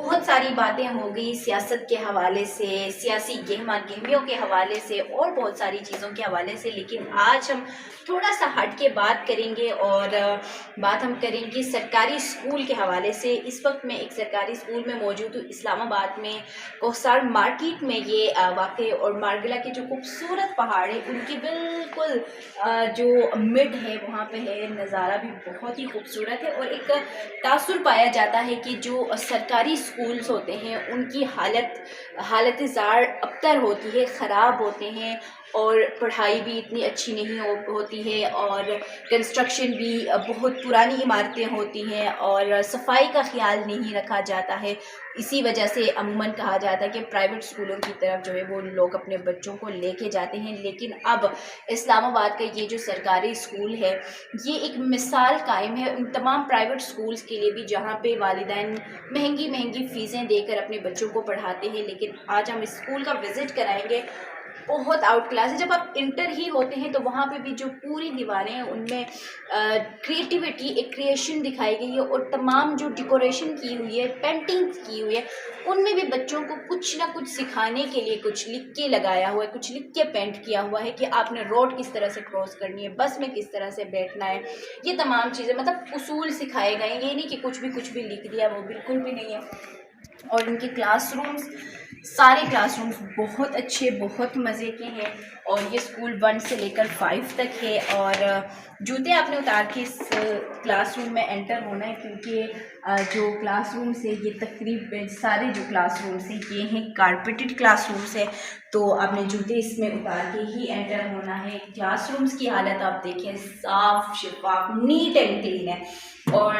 بہت ساری باتیں ہو گئی سیاست کے حوالے سے، سیاسی گہما گہمیوں کے حوالے سے اور بہت ساری چیزوں کے حوالے سے، لیکن آج ہم تھوڑا سا ہٹ کے بات کریں گے اور بات ہم کریں گے سرکاری اسکول کے حوالے سے۔ اس وقت میں ایک سرکاری اسکول میں موجود ہوں، اسلام آباد میں کوہسار مارکیٹ میں یہ واقع ہے، اور مارگلا کے جو خوبصورت پہاڑ ہیں ان کی بالکل جو مڈ ہے وہاں پہ ہے، نظارہ بھی بہت ہی خوبصورت ہے، اور ایک تاثر پایا جاتا ہے کہ جو سرکاری اسکولز ہوتے ہیں ان کی حالت زار ابتر ہوتی ہے، خراب ہوتے ہیں، اور پڑھائی بھی اتنی اچھی نہیں ہوتی ہے، اور کنسٹرکشن بھی بہت پرانی عمارتیں ہوتی ہیں، اور صفائی کا خیال نہیں رکھا جاتا ہے۔ اسی وجہ سے عموماً کہا جاتا ہے کہ پرائیویٹ اسکولوں کی طرف جو ہے وہ لوگ اپنے بچوں کو لے کے جاتے ہیں، لیکن اب اسلام آباد کا یہ جو سرکاری اسکول ہے یہ ایک مثال قائم ہے ان تمام پرائیویٹ اسکولز کے لیے بھی جہاں پہ والدین مہنگی فیسیں دے کر اپنے بچوں کو پڑھاتے ہیں۔ لیکن آج ہم اسکول کا وزٹ کرائیں گے، بہت آؤٹ کلاس ہے۔ جب آپ انٹر ہی ہوتے ہیں تو وہاں پہ بھی جو پوری دیواریں ہیں ان میں کریٹیوٹی، ایک کریشن دکھائی گئی ہے، اور تمام جو ڈیکوریشن کی ہوئی ہے، پینٹنگ کی ہوئی ہے، ان میں بھی بچوں کو کچھ نہ کچھ سکھانے کے لیے کچھ لکھ کے لگایا ہوا ہے، کچھ لکھ کے پینٹ کیا ہوا ہے کہ آپ نے روڈ کس طرح سے کراس کرنی ہے، بس میں کس طرح سے بیٹھنا ہے، یہ تمام چیزیں مطلب اصول سکھائے گئے ہیں۔ یہ نہیں کہ کچھ بھی لکھ دیا، وہ بالکل بھی نہیں ہے۔ اور ان کے کلاس رومز، سارے کلاس رومز بہت اچھے، بہت مزے کے ہیں، اور یہ اسکول 1 سے لے کر 5 تک ہے، اور جوتے آپ نے اتار کے اس کلاس روم میں انٹر ہونا ہے، کیونکہ جو کلاس رومس ہے یہ تقریباً سارے جو کلاس رومس ہیں یہ ہیں کارپیٹڈ کلاس رومس ہے، تو آپ نے جوتے اس میں اتار کے ہی انٹر ہونا ہے۔ کلاس رومس کی حالت آپ دیکھیں، صاف شفاف، نیٹ اینڈ کلین ہے، اور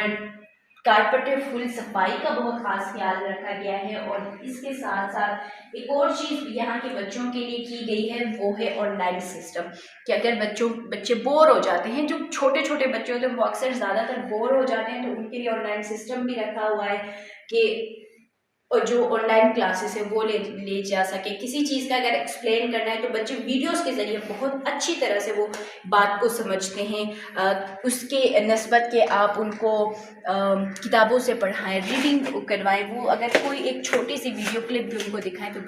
کارپیٹ فل صفائی کا بہت خاص خیال رکھا گیا ہے۔ اور اس کے ساتھ ساتھ ایک اور چیز یہاں کے بچوں کے لیے کی گئی ہے، وہ ہے آن لائن سسٹم، کہ اگر بچے بور ہو جاتے ہیں، جو چھوٹے بچے ہوتے ہیں وہ اکثر زیادہ تر بور ہو جاتے ہیں، تو ان کے لیے آن لائن سسٹم بھی رکھا ہوا ہے کہ اور جو آن لائن کلاسز ہے وہ لے جا سکے۔ کسی چیز کا اگر ایکسپلین کرنا ہے تو بچے ویڈیوز کے ذریعے بہت اچھی طرح سے وہ بات کو سمجھتے ہیں، اس کے نسبت کہ آپ ان کو کتابوں سے پڑھائیں، ریڈنگ کروائیں۔ وہ اگر کوئی ایک چھوٹی سی ویڈیو کلپ بھی ان کو دکھائیں تو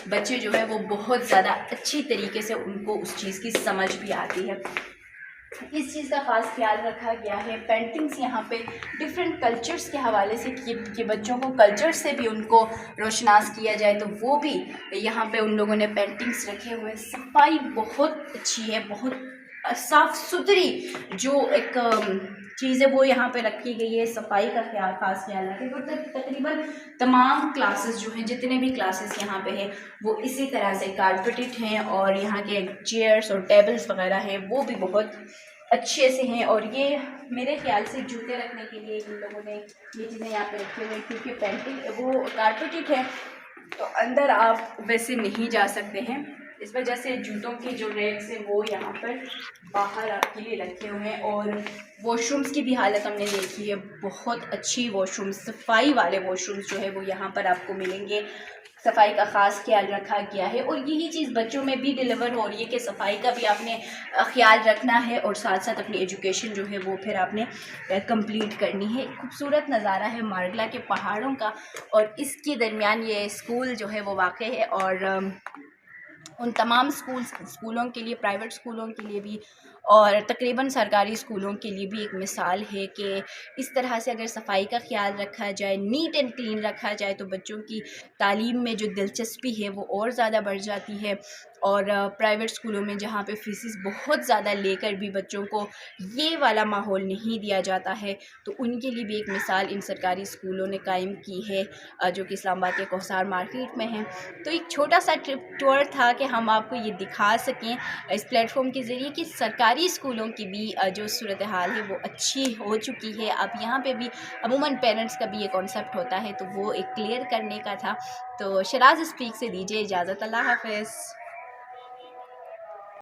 بچے جو ہے وہ بہت زیادہ اچھی طریقے سے ان کو اس چیز کی سمجھ بھی آتی ہے۔ اس چیز کا خاص خیال رکھا گیا ہے۔ پینٹنگز یہاں پہ ڈفرینٹ کلچرز کے حوالے سے کہ بچوں کو کلچر سے بھی ان کو روشناس کیا جائے، تو وہ بھی یہاں پہ ان لوگوں نے پینٹنگز رکھے ہوئے۔ صفائی بہت اچھی ہے، بہت صاف ستھری جو ایک چیز ہے وہ یہاں پہ رکھی گئی ہے۔ صفائی کا خاص خیال رکھے، تو تقریباً تمام کلاسز جو ہیں، جتنے بھی کلاسز یہاں پہ ہیں وہ اسی طرح سے کارپیٹڈ ہیں، اور یہاں کے چیئرس اور ٹیبلز وغیرہ ہیں وہ بھی بہت اچھے سے ہیں۔ اور یہ میرے خیال سے جوتے رکھنے کے لیے ان لوگوں نے یہ چیزیں یہاں پہ رکھی ہوئی ہیں، کیونکہ پینٹنگ وہ کارپیٹڈ ہے تو اندر آپ ویسے نہیں جا سکتے ہیں، اس وجہ سے جوتوں کے جو ریکس ہیں وہ یہاں پر باہر آپ کے لیے رکھے ہوئے ہیں۔ اور واش رومس کی بھی حالت ہم نے دیکھی ہے، بہت اچھی واش رومس، صفائی والے واش رومس جو ہے وہ یہاں پر آپ کو ملیں گے۔ صفائی کا خاص خیال رکھا گیا ہے، اور یہی چیز بچوں میں بھی ڈیلیور ہو رہی ہے کہ صفائی کا بھی آپ نے خیال رکھنا ہے، اور ساتھ ساتھ اپنی ایجوکیشن جو ہے وہ پھر آپ نے کمپلیٹ کرنی ہے۔ خوبصورت نظارہ ہے مارگلا کے پہاڑوں کا، اور اس کے درمیان یہ اسکول جو ہے وہ واقع ہے، اور ان تمام اسکولوں کے لیے، پرائیویٹ اسکولوں کے لیے بھی اور تقریباً سرکاری اسکولوں کے لیے بھی ایک مثال ہے کہ اس طرح سے اگر صفائی کا خیال رکھا جائے، نیٹ اینڈ کلین رکھا جائے، تو بچوں کی تعلیم میں جو دلچسپی ہے وہ اور زیادہ بڑھ جاتی ہے۔ اور پرائیویٹ اسکولوں میں جہاں پہ فیسز بہت زیادہ لے کر بھی بچوں کو یہ والا ماحول نہیں دیا جاتا ہے، تو ان کے لیے بھی ایک مثال ان سرکاری اسکولوں نے قائم کی ہے، جو کہ اسلام آباد کے کوہسار مارکیٹ میں ہیں۔ تو ایک چھوٹا سا ٹور تھا کہ ہم آپ کو یہ دکھا سکیں اس پلیٹ فارم کے ذریعے کہ سرکاری اسکولوں کی بھی جو صورتحال ہے وہ اچھی ہو چکی ہے۔ اب یہاں پہ بھی عموماً پیرنٹس کا بھی یہ کانسیپٹ ہوتا ہے، تو وہ ایک کلیئر کرنے کا تھا۔ تو شراز اسپیک سے دیجیے اجازت، اللہ حافظ۔